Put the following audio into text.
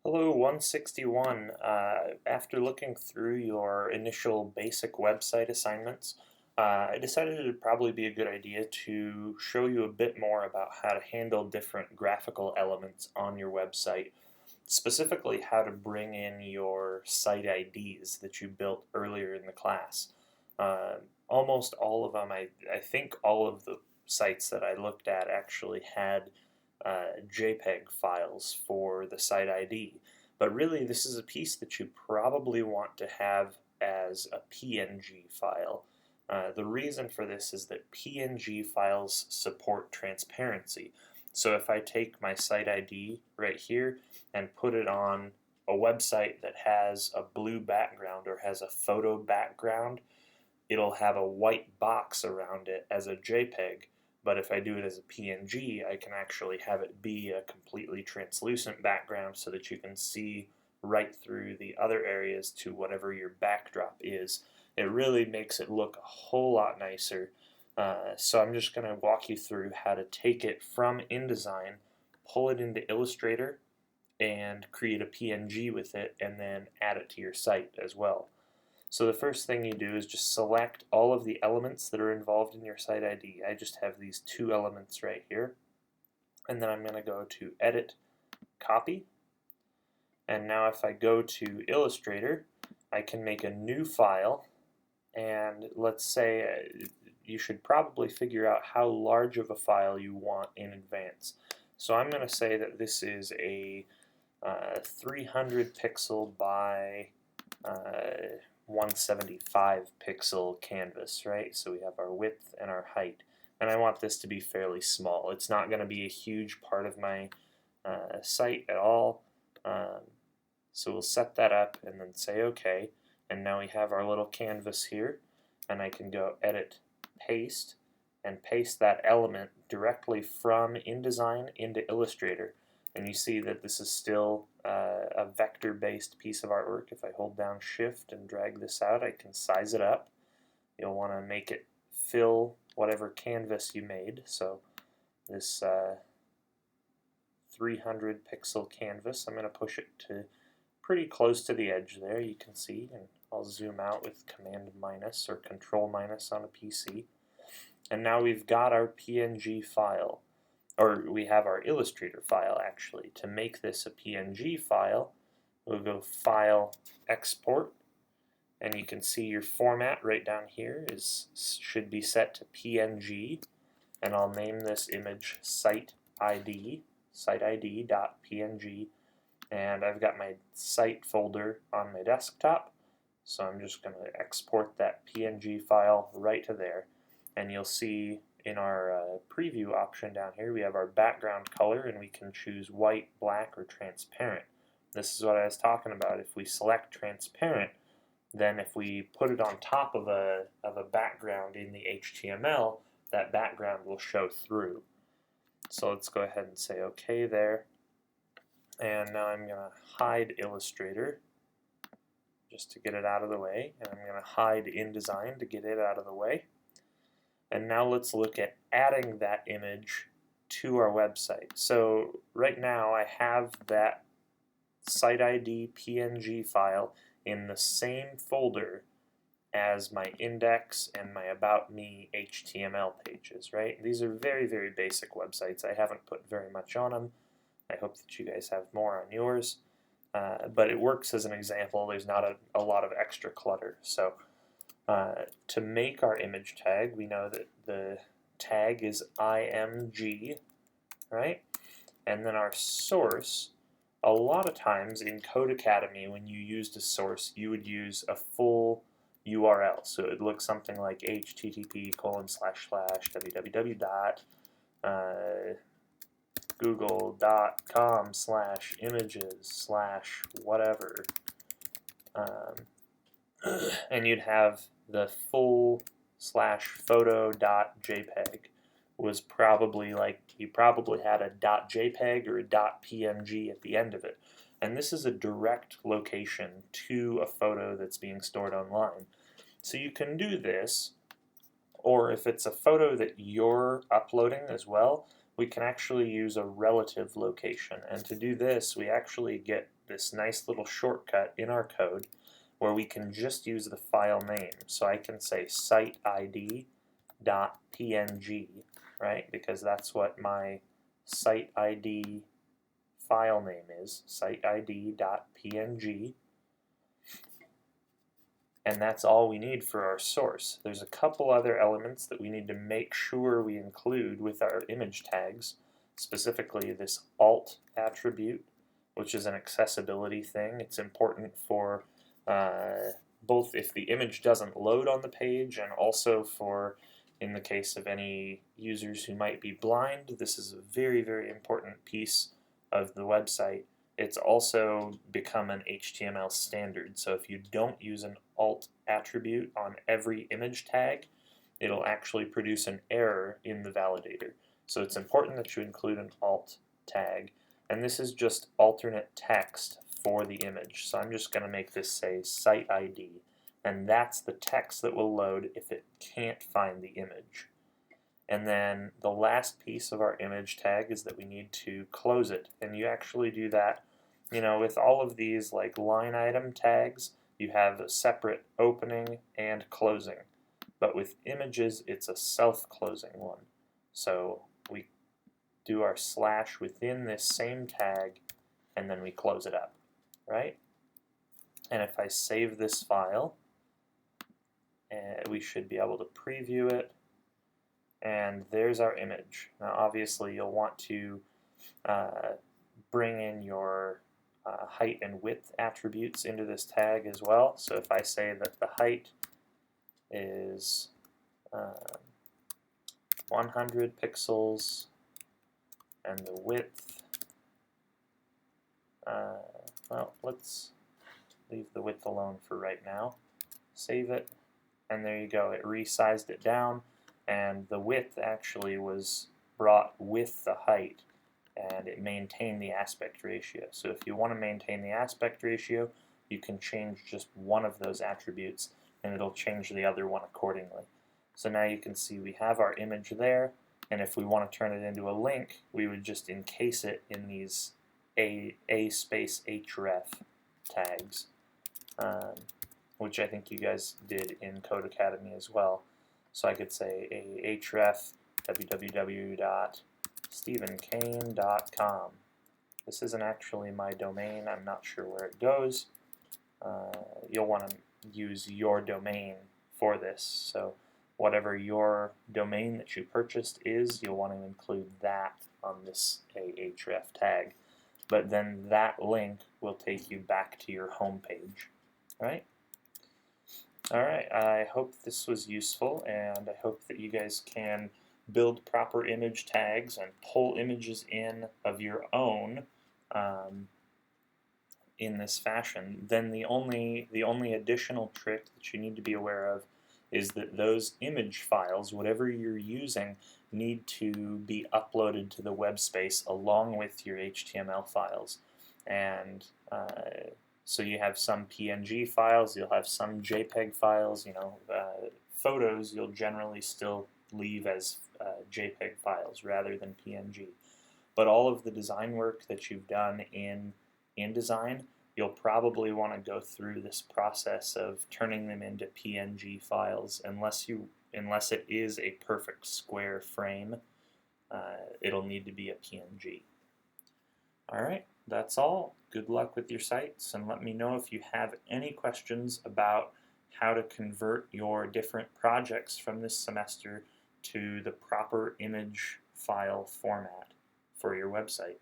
Hello, 161. After looking through your initial basic website assignments, I decided it'd probably be a good idea to show you a bit more about how to handle different graphical elements on your website, specifically how to bring in your site IDs that you built earlier in the class. Almost all of them, I think all of the sites that I looked at actually had JPEG files for the site ID. But really, this is a piece that you probably want to have as a PNG file. The reason for this is that PNG files support transparency. So if I take my site ID right here and put it on a website that has a blue background or has a photo background, it'll have a white box around it as a JPEG. But if I do it as a PNG, I can actually have it be a completely translucent background so that you can see right through the other areas to whatever your backdrop is. It really makes it look a whole lot nicer. So I'm just going to walk you through how to take it from InDesign, pull it into Illustrator, and create a PNG with it, and then add it to your site as well. So the first thing you do is just select all of the elements that are involved in your site ID. I just have these two elements right here. And then I'm going to go to Edit, Copy. And now if I go to Illustrator, I can make a new file. And let's say you should probably figure out how large of a file you want in advance. So I'm going to say that this is a 300 pixel by 175 pixel canvas, right? So we have our width and our height. And I want this to be fairly small. It's not going to be a huge part of my site at all. So we'll set that up and then say OK. And now we have our little canvas here. And I can go Edit, Paste, and paste that element directly from InDesign into Illustrator. And you see that this is still a vector-based piece of artwork. If I hold down Shift and drag this out, I can size it up. You'll want to make it fill whatever canvas you made. So this 300 pixel canvas, I'm going to push it to pretty close to the edge there, you can see. And I'll zoom out with Command minus or Control minus on a PC. And now we've got our PNG file. Or we have our Illustrator file actually. To make this a PNG file, we'll go File, Export, and you can see your format right down here should be set to PNG, and I'll name this image SiteID, SiteID.png, and I've got my site folder on my desktop, so I'm just going to export that PNG file right to there, and you'll see in our preview option down here, we have our background color, and we can choose white, black, or transparent. This is what I was talking about. If we select transparent, then if we put it on top of a background in the HTML, that background will show through. So let's go ahead and say OK there. And now I'm going to hide Illustrator just to get it out of the way, and I'm going to hide InDesign to get it out of the way. And now let's look at adding that image to our website. So right now I have that SiteID PNG file in the same folder as my index and my About Me HTML pages, right? These are very, very basic websites. I haven't put very much on them. I hope that you guys have more on yours. But it works as an example. There's not a lot of extra clutter. So to make our image tag, we know that the tag is IMG, right? And then our source, a lot of times in Code Academy, when you used a source, you would use a full URL. So it would look something like http://www.google.com/images/whatever. And you'd have the full /photo.jpg was probably like, you probably had a .jpeg or a .png at the end of it. And this is a direct location to a photo that's being stored online. So you can do this, or if it's a photo that you're uploading as well, we can actually use a relative location. And to do this, we actually get this nice little shortcut in our code where we can just use the file name. So I can say SiteID.png, right? Because that's what my SiteID file name is, SiteID.png. And that's all we need for our source. There's a couple other elements that we need to make sure we include with our image tags, specifically this alt attribute, which is an accessibility thing. It's important for both if the image doesn't load on the page and also for, in the case of any users who might be blind, this is a very, very important piece of the website. It's also become an HTML standard, so if you don't use an alt attribute on every image tag, it'll actually produce an error in the validator. So it's important that you include an alt tag, and this is just alternate text for the image. So I'm just going to make this say site ID, and that's the text that will load if it can't find the image. And then the last piece of our image tag is that we need to close it, and you actually do that, you know, with all of these like line item tags, you have a separate opening and closing, but with images it's a self-closing one. So we do our slash within this same tag and then we close it up, right? And if I save this file, we should be able to preview it, and there's our image. Now obviously you'll want to bring in your height and width attributes into this tag as well. So if I say that the height is 100 pixels and the width, well, let's leave the width alone for right now. Save it, and there you go. It resized it down, and the width actually was brought with the height, and it maintained the aspect ratio. So if you want to maintain the aspect ratio, you can change just one of those attributes and it'll change the other one accordingly. So now you can see we have our image there, and if we want to turn it into a link, we would just encase it in these a space href tags, which I think you guys did in Code Academy as well. So I could say a href www.stephenkane.com. This isn't actually my domain. I'm not sure where it goes. You'll want to use your domain for this. So whatever your domain that you purchased is, you'll want to include that on this ahref tag. But then that link will take you back to your home page, right? Alright, I hope this was useful, and I hope that you guys can build proper image tags and pull images in of your own in this fashion. Then the only additional trick that you need to be aware of is that those image files, whatever you're using, need to be uploaded to the web space along with your HTML files. And so you have some PNG files, you'll have some JPEG files, you know, photos you'll generally still leave as JPEG files rather than PNG. But all of the design work that you've done in InDesign, you'll probably want to go through this process of turning them into PNG files unless it is a perfect square frame. It'll need to be a PNG. Alright, that's all. Good luck with your sites, and let me know if you have any questions about how to convert your different projects from this semester to the proper image file format for your website.